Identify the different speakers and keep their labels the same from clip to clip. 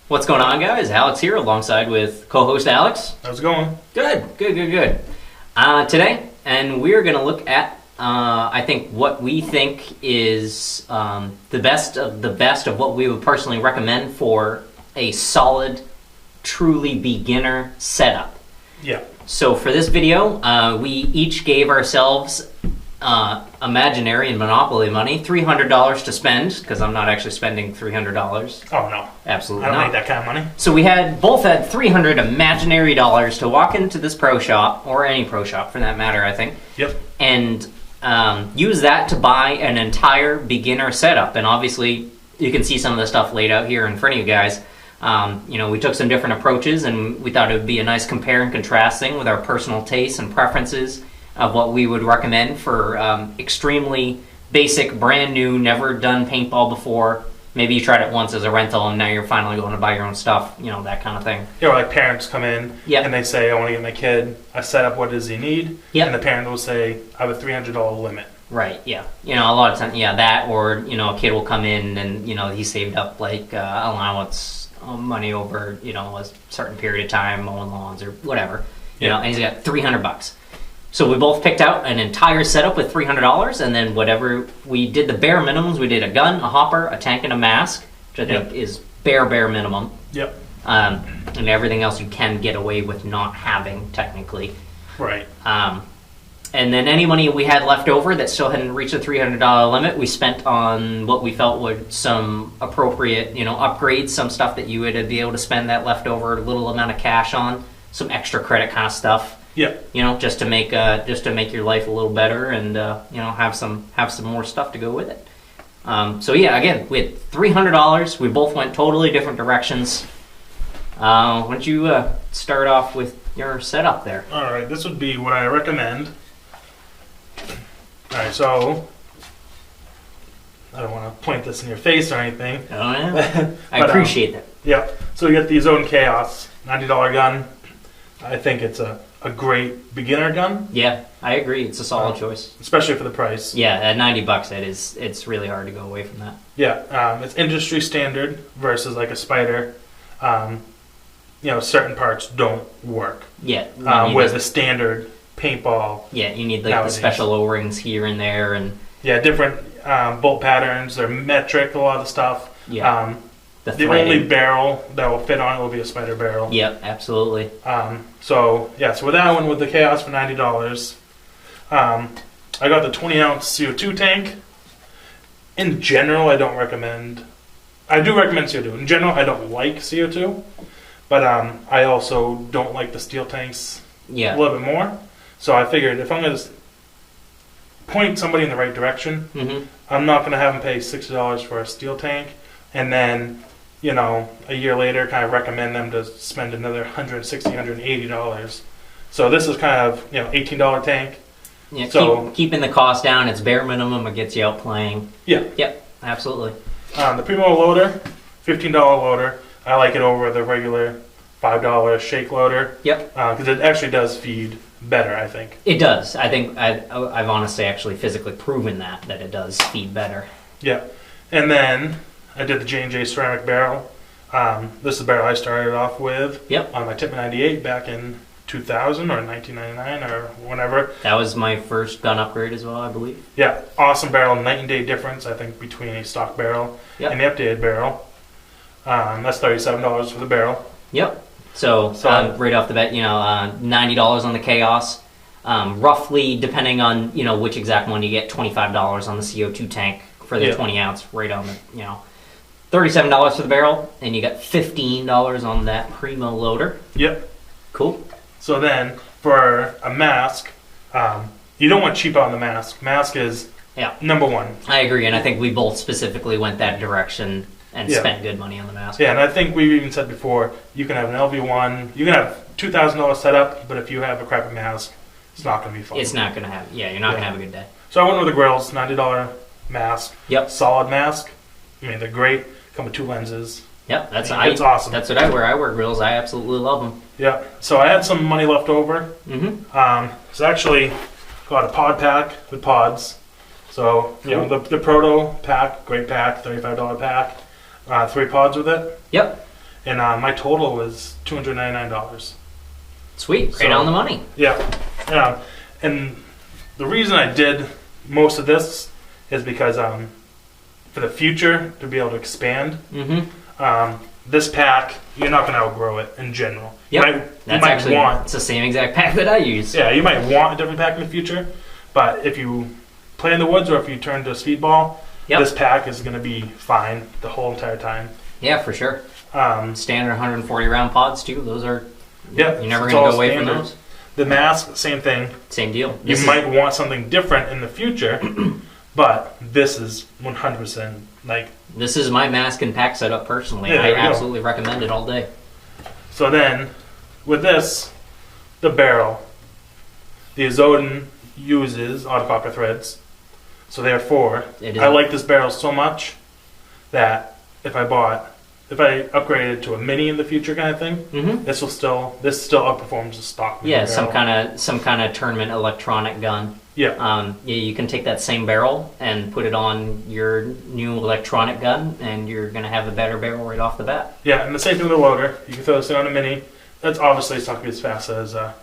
Speaker 1: What's going on, guys? Alex here, alongside with co-host Alex.
Speaker 2: How's it going?
Speaker 1: Good. Today, and we're going to look at, I think, what we think is the best of what we would personally recommend for a solid, truly beginner setup.
Speaker 2: Yeah.
Speaker 1: So for this video, we each gave ourselves imaginary and Monopoly money, $300 to spend, because I'm not actually spending $300.
Speaker 2: Oh, no.
Speaker 1: Absolutely
Speaker 2: I don't
Speaker 1: not.
Speaker 2: need that kind of money.
Speaker 1: So we both had $300 imaginary dollars to walk into this pro shop, or any pro shop for that matter, I think.
Speaker 2: Yep.
Speaker 1: And use that to buy an entire beginner setup. And obviously, you can see some of the stuff laid out here in front of you guys. We took some different approaches, and we thought it would be a nice compare and contrast thing with our personal tastes and preferences of what we would recommend for extremely basic, brand new, never done paintball before. Maybe you tried it once as a rental and now you're finally going to buy your own stuff, that kind of thing.
Speaker 2: Yeah, or like parents come in
Speaker 1: Yep.
Speaker 2: and they say, I want to get my kid a setup, what does he need?
Speaker 1: Yep.
Speaker 2: And the parent will say, I have a $300 limit.
Speaker 1: Right, yeah. A lot of times, that, or, a kid will come in and, he saved up, allowance money over, a certain period of time, mowing lawns or whatever, and he's got $300. So we both picked out an entire setup with $300, and then whatever we did, the bare minimums, we did a gun, a hopper, a tank, and a mask, which I think is bare minimum.
Speaker 2: Yep.
Speaker 1: And everything else you can get away with not having, technically.
Speaker 2: Right.
Speaker 1: And then any money we had left over that still hadn't reached the $300 limit, we spent on what we felt were some appropriate, upgrades, some stuff that you would be able to spend that leftover little amount of cash on, some extra credit kind of stuff.
Speaker 2: Yeah.
Speaker 1: Just to make your life a little better, and have some more stuff to go with it. Again, we had $300. We both went totally different directions. Why don't you start off with your setup there?
Speaker 2: All right, this would be what I recommend. All right, so I don't want to point this in your face or anything.
Speaker 1: Oh, yeah. I appreciate that.
Speaker 2: Yeah. So you get the Zone Chaos $90 gun. I think it's a great beginner gun.
Speaker 1: Yeah, I agree. It's a solid choice,
Speaker 2: especially for the price.
Speaker 1: Yeah, at $90, it's really hard to go away from that.
Speaker 2: Yeah, it's industry standard versus like a Spider. Certain parts don't work.
Speaker 1: Yeah,
Speaker 2: with the standard paintball.
Speaker 1: Yeah, you need the special O-rings here and there, and
Speaker 2: different bolt patterns. They're metric. A lot of the stuff.
Speaker 1: Yeah.
Speaker 2: The only barrel that will fit on it will be a Spider barrel.
Speaker 1: Yep, absolutely.
Speaker 2: So with that one, with the Chaos for $90, I got the 20-ounce CO2 tank. In general, I don't recommend. I do recommend CO2. In general, I don't like CO2, but I also don't like the steel tanks a little bit more. So I figured if I'm going to point somebody in the right direction, I'm not going to have them pay $60 for a steel tank, and then a year later, kind of recommend them to spend another $160, $180. So this is kind of, $18 tank.
Speaker 1: Yeah, so keeping the cost down, it's bare minimum, it gets you out playing.
Speaker 2: Yeah.
Speaker 1: Yep, absolutely.
Speaker 2: The Primo loader, $15 loader. I like it over the regular $5 shake loader.
Speaker 1: Yep.
Speaker 2: Because it actually does feed better, I think.
Speaker 1: It does. I think I've honestly actually physically proven that it does feed better.
Speaker 2: Yeah. And then I did the J&J ceramic barrel. This is the barrel I started off with on my Tippmann 98 back in 2000 or 1999 or whenever.
Speaker 1: That was my first gun upgrade as well, I believe.
Speaker 2: Yeah, awesome barrel. Night and day difference, I think, between a stock barrel and the updated barrel. That's $37 for the barrel.
Speaker 1: Yep. So right off the bat, $90 on the Chaos. Roughly, depending on which exact one you get, $25 on the CO2 tank for the 20 ounce, right on the $37 for the barrel, and you got $15 on that Primo loader.
Speaker 2: Yep.
Speaker 1: Cool.
Speaker 2: So then for a mask, you don't want cheap out on the mask. Mask is number one.
Speaker 1: I agree, and I think we both specifically went that direction and spent good money on the mask.
Speaker 2: Yeah, and I think we've even said before, you can have an LV1, you can have $2,000 setup, but if you have a crappy mask, it's not going to be fun.
Speaker 1: It's not going to have, you're not going to have a good day.
Speaker 2: So I went with the Grills, $90 mask.
Speaker 1: Yep.
Speaker 2: Solid mask. I mean, they're great. Come with two lenses.
Speaker 1: Yep, it's
Speaker 2: awesome.
Speaker 1: That's what I wear. I wear Grills. I absolutely love them.
Speaker 2: Yeah. So I had some money left over. So actually got a pod pack with pods. So
Speaker 1: Cool.
Speaker 2: the proto pack, great pack, $35 pack. 3 pods with it.
Speaker 1: Yep.
Speaker 2: and my total was $299.
Speaker 1: Sweet, right
Speaker 2: So-
Speaker 1: on the money.
Speaker 2: Yeah, and the reason I did most of this is because for the future to be able to expand, this pack you're not going to outgrow it in general.
Speaker 1: Yep, it's the same exact pack that I use.
Speaker 2: Yeah, you might want a different pack in the future, but if you play in the woods or if you turn to speedball, this pack is going to be fine the whole entire time.
Speaker 1: Yeah, for sure. Standard 140 round pods too. Those are.
Speaker 2: Yeah,
Speaker 1: you're never going to go away from those.
Speaker 2: The mask, same thing.
Speaker 1: Same deal.
Speaker 2: You might want something different in the future, but this is 100% like.
Speaker 1: This is my mask and pack setup personally.
Speaker 2: Yeah,
Speaker 1: I absolutely recommend it all day.
Speaker 2: So then, with this, the barrel, the Azodin uses autococker threads. So therefore, I like this barrel so much that if I upgraded to a mini in the future kind of thing, this still outperforms the stock.
Speaker 1: Yeah,
Speaker 2: barrel.
Speaker 1: some kind of tournament electronic gun.
Speaker 2: Yeah.
Speaker 1: You can take that same barrel and put it on your new electronic gun, and you're going to have a better barrel right off the bat.
Speaker 2: Yeah, and the same thing with the loader. You can throw this thing on a mini. That's obviously it's not going to be as fast as a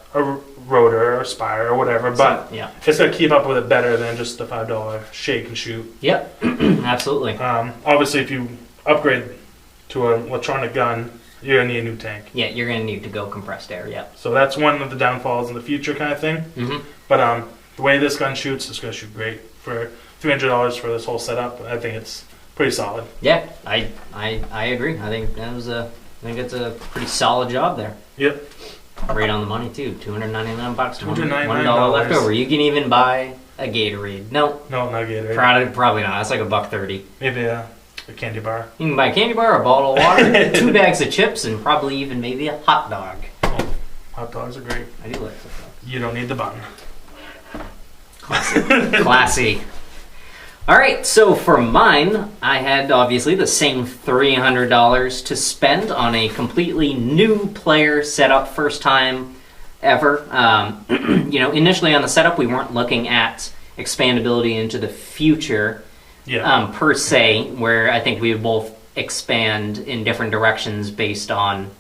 Speaker 2: rotor or a Spire or whatever, but it's going to keep up with it better than just the $5 shake and shoot.
Speaker 1: Yep, absolutely.
Speaker 2: Obviously, if you upgrade to an electronic gun, you're going to need a new tank.
Speaker 1: Yeah, you're going to need to go compressed air, yeah.
Speaker 2: So that's one of the downfalls in the future kind of thing. But the way this gun shoots, it's going to shoot great. For $300 for this whole setup, I think it's pretty solid.
Speaker 1: Yeah, I agree. I think it's a pretty solid job there.
Speaker 2: Yep.
Speaker 1: Right on the money too. $299.
Speaker 2: $1
Speaker 1: left over. You can even buy a Gatorade. No,
Speaker 2: not Gatorade.
Speaker 1: Probably not. That's like $1.30.
Speaker 2: Maybe a candy bar.
Speaker 1: You can buy a candy bar, a bottle of water, 2 bags of chips, and probably even maybe a hot dog.
Speaker 2: Oh, hot dogs are great.
Speaker 1: I do like hot dogs.
Speaker 2: You don't need the bun.
Speaker 1: Classy. All right, so for mine, I had obviously the same $300 to spend on a completely new player setup, first time ever. Initially on the setup, we weren't looking at expandability into the future per se, where I think we would both expand in different directions based on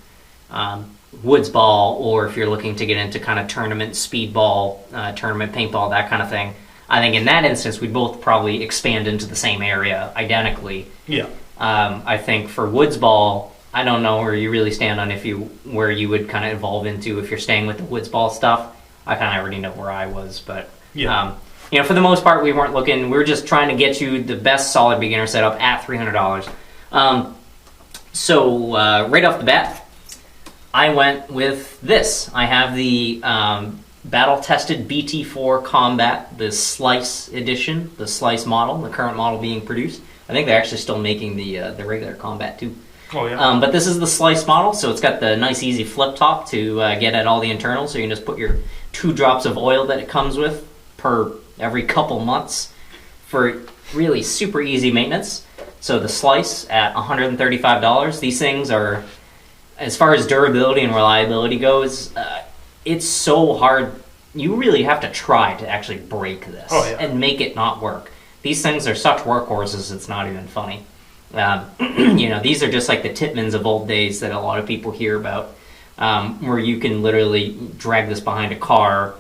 Speaker 1: woods ball, or if you're looking to get into kind of tournament speedball, tournament paintball, that kind of thing. I think in that instance, we'd both probably expand into the same area identically.
Speaker 2: Yeah.
Speaker 1: I think for woods ball, I don't know where you really stand on where you would kind of evolve into if you're staying with the woods ball stuff. I kind of already know where I was, but for the most part, we weren't looking. We were just trying to get you the best solid beginner setup at $300. So right off the bat, I went with this. I have the battle-tested BT4 Combat, the Slice edition, the Slice model, the current model being produced. I think they're actually still making the regular Combat too.
Speaker 2: Oh yeah.
Speaker 1: But this is the Slice model, so it's got the nice easy flip top to get at all the internals. So you can just put your 2 drops of oil that it comes with per every couple months for really super easy maintenance. So the Slice at $135. These things are, as far as durability and reliability goes, it's so hard. You really have to try to actually break this and make it not work. These things are such workhorses, it's not even funny. These are just like the Titmans of old days that a lot of people hear about, where you can literally drag this behind a car,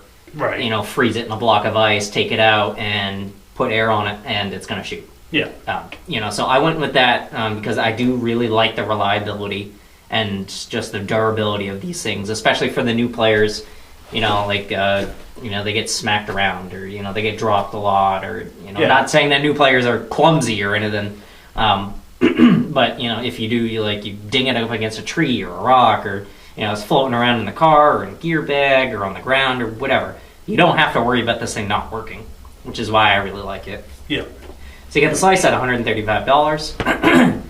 Speaker 1: freeze it in a block of ice, take it out, and put air on it, and it's going to shoot.
Speaker 2: Yeah.
Speaker 1: So I went with that because I do really like the reliability and just the durability of these things, especially for the new players. They get smacked around, or they get dropped a lot, or not saying that new players are clumsy or anything, but if you do, you ding it up against a tree or a rock, or it's floating around in the car or in a gear bag or on the ground or whatever, you don't have to worry about this thing not working, which is why I really like it.
Speaker 2: Yeah.
Speaker 1: So you get the Slice at $135.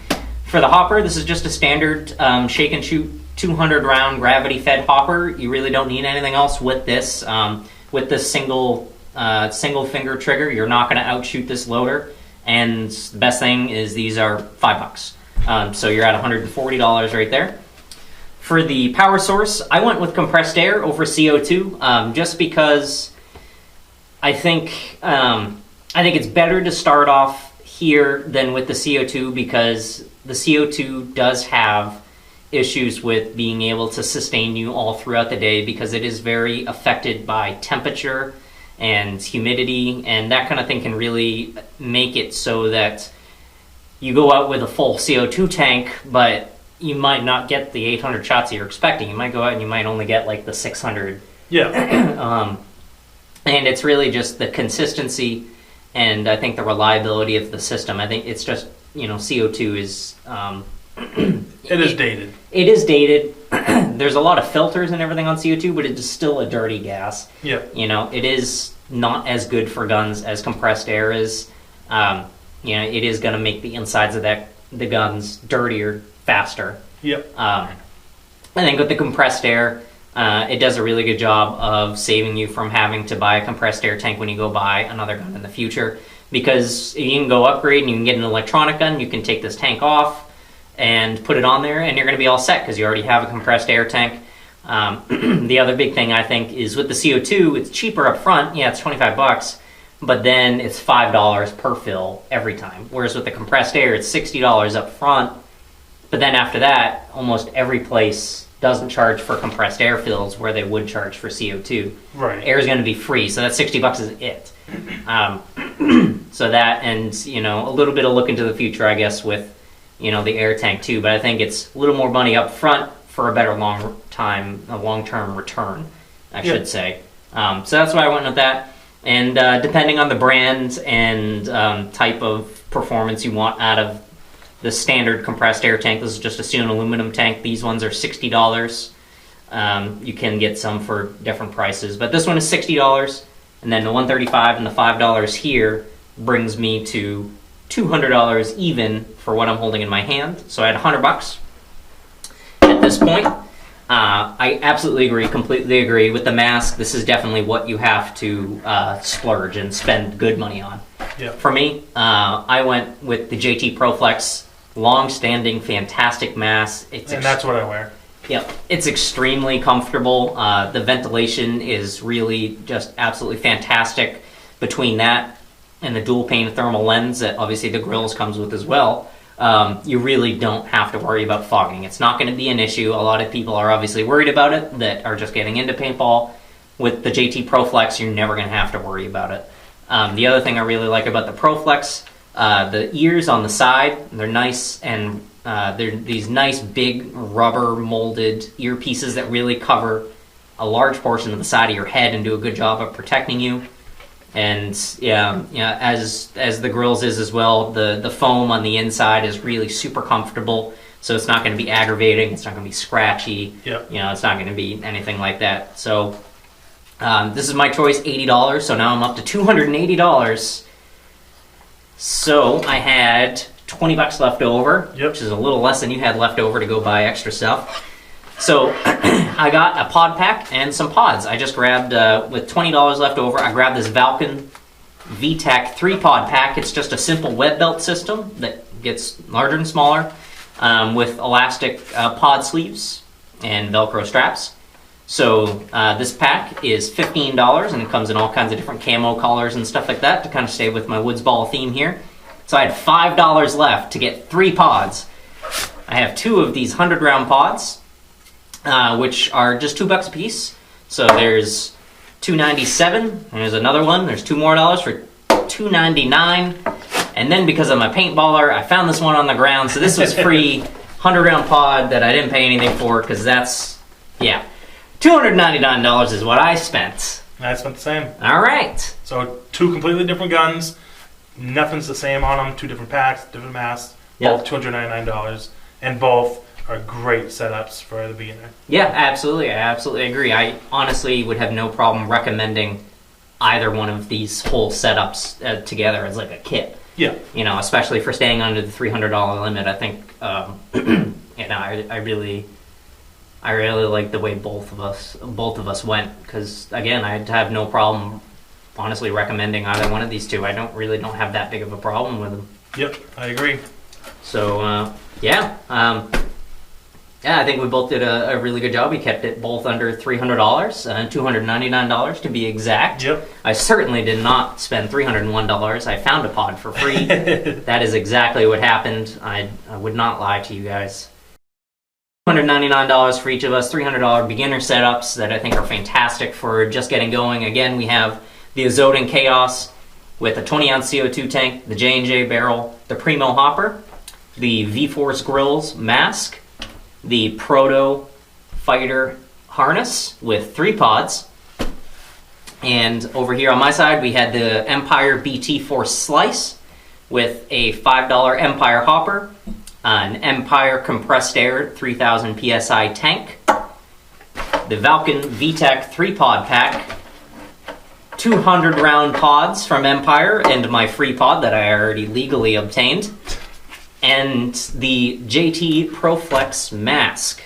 Speaker 1: For the hopper, this is just a standard shake and shoot 200 round gravity fed hopper. You really don't need anything else with this. With this single finger trigger, you're not going to outshoot this loader. And the best thing is these are $5. So you're at $140 right there. For the power source, I went with compressed air over CO2, just because I think it's better to start off here than with the CO2, because the CO2 does have issues with being able to sustain you all throughout the day because it is very affected by temperature and humidity, and that kind of thing can really make it so that you go out with a full CO2 tank, but you might not get the 800 shots you're expecting. You might go out and you might only get like the 600.
Speaker 2: Yeah.
Speaker 1: And it's really just the consistency and I think the reliability of the system. I think it's just, CO2 is...
Speaker 2: it is dated.
Speaker 1: It is dated. There's a lot of filters and everything on CO2, but it is still a dirty gas.
Speaker 2: Yeah.
Speaker 1: It is not as good for guns as compressed air is. It is going to make the insides of the guns dirtier faster.
Speaker 2: Yep.
Speaker 1: I think with the compressed air, it does a really good job of saving you from having to buy a compressed air tank when you go buy another gun in the future, because you can go upgrade and you can get an electronic gun. You can take this tank off and put it on there, and you're going to be all set because you already have a compressed air tank. The other big thing I think is with the CO2, it's cheaper up front. Yeah, it's $25, but then it's $5 per fill every time. Whereas with the compressed air, it's $60 up front, but then after that, almost every place doesn't charge for compressed air fills where they would charge for CO2.
Speaker 2: Right.
Speaker 1: Air is going to be free, so that $60 is it. So that, and a little bit of look into the future, I guess, with the air tank too. But I think it's a little more money up front for a better long-term return, I should say. So that's why I went with that. And depending on the brand and type of performance you want out of the standard compressed air tank, this is just a steel and aluminum tank. These ones are $60. You can get some for different prices, but this one is $60, and then the $135 and the $5 here brings me to $200 even for what I'm holding in my hand. So I had $100 at this point. I absolutely agree, completely agree with the mask. This is definitely what you have to splurge and spend good money on.
Speaker 2: Yep.
Speaker 1: For me, I went with the JT ProFlex, long-standing, fantastic mask.
Speaker 2: And that's what I wear.
Speaker 1: Yep, it's extremely comfortable. The ventilation is really just absolutely fantastic. Between that and the dual pane thermal lens that obviously the grills comes with as well, you really don't have to worry about fogging. It's not going to be an issue. A lot of people are obviously worried about it that are just getting into paintball. With the JT ProFlex, you're never going to have to worry about it. The other thing I really like about the ProFlex, the ears on the side, they're nice, and they're these nice big rubber molded earpieces that really cover a large portion of the side of your head and do a good job of protecting you. And as the grills is as well, the foam on the inside is really super comfortable, so it's not going to be aggravating, it's not going to be scratchy.
Speaker 2: Yep.
Speaker 1: It's not going to be anything like that. So this is my choice, $80, so now I'm up to $280. So I had $20 left over, which is a little less than you had left over to go buy extra stuff. So I got a pod pack and some pods. I just grabbed, with $20 left over, I grabbed this Valken VTech 3-pod pack. It's just a simple web belt system that gets larger and smaller with elastic pod sleeves and Velcro straps. So this pack is $15, and it comes in all kinds of different camo colors and stuff like that to kind of stay with my Woods Ball theme here. So I had $5 left to get 3 pods. I have 2 of these 100-round pods, which are just $2 a piece. So there's $2.97, and there's another one. There's 2 more dollars for $2.99. And then because I'm a paintballer, I found this one on the ground. So this was free 100-round pod that I didn't pay anything for, because that's, $299 is what I spent.
Speaker 2: I spent the same.
Speaker 1: All right.
Speaker 2: So 2 completely different guns. Nothing's the same on them. 2 different packs, different masks.
Speaker 1: Yep.
Speaker 2: Both $299, and both are great setups for the beginner.
Speaker 1: Yeah, absolutely. I absolutely agree. I honestly would have no problem recommending either one of these whole setups together as like a kit.
Speaker 2: Yeah.
Speaker 1: Especially for staying under the $300 limit. I think, I really like the way both of us went, because again, I'd have no problem honestly recommending either one of these 2. I don't have that big of a problem with them.
Speaker 2: Yep, I agree.
Speaker 1: So I think we both did a really good job. We kept it both under $300, $299 to be exact.
Speaker 2: Yep.
Speaker 1: I certainly did not spend $301. I found a pod for free. That is exactly what happened. I would not lie to you guys. $299 for each of us, $300 beginner setups that I think are fantastic for just getting going. Again, we have the Azotin Chaos with a 20-ounce CO2 tank, the J&J barrel, the Primo hopper, the V-Force grills mask, the Proto Fighter harness with 3 pods, and over here on my side we had the Empire BT Force slice with a $5 Empire hopper, an Empire compressed air 3000 psi tank, the Valken VTEC 3-pod pack, 200 round pods from Empire and my free pod that I already legally obtained, and the JT ProFlex mask.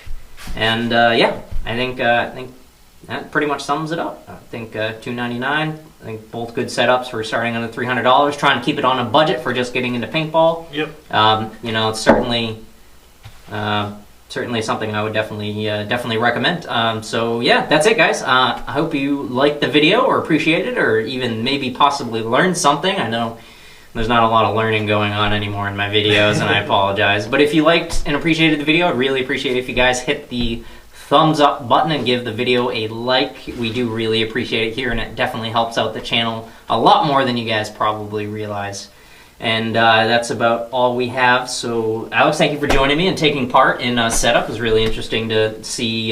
Speaker 1: And yeah, I think that pretty much sums it up. I think $299. I think both good setups for starting under $300. Trying to keep it on a budget for just getting into paintball.
Speaker 2: Yep.
Speaker 1: You know, it's certainly something I would definitely recommend. So yeah, that's it, guys. I hope you liked the video or appreciate it, or even maybe possibly learned something. I know there's not a lot of learning going on anymore in my videos, and I apologize. But if you liked and appreciated the video, I'd really appreciate it if you guys hit the thumbs up button and give the video a like. We do really appreciate it here, and it definitely helps out the channel a lot more than you guys probably realize. And that's about all we have. So Alex, thank you for joining me and taking part in setup. It was really interesting to see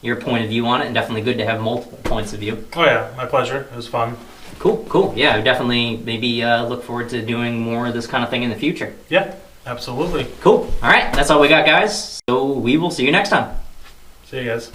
Speaker 1: your point of view on it, and definitely good to have multiple points of view.
Speaker 2: Oh yeah, my pleasure. It was fun.
Speaker 1: Cool. Yeah, definitely maybe look forward to doing more of this kind of thing in the future.
Speaker 2: Yeah, absolutely.
Speaker 1: Cool. All right, that's all we got, guys. So we will see you next time.
Speaker 2: See you guys.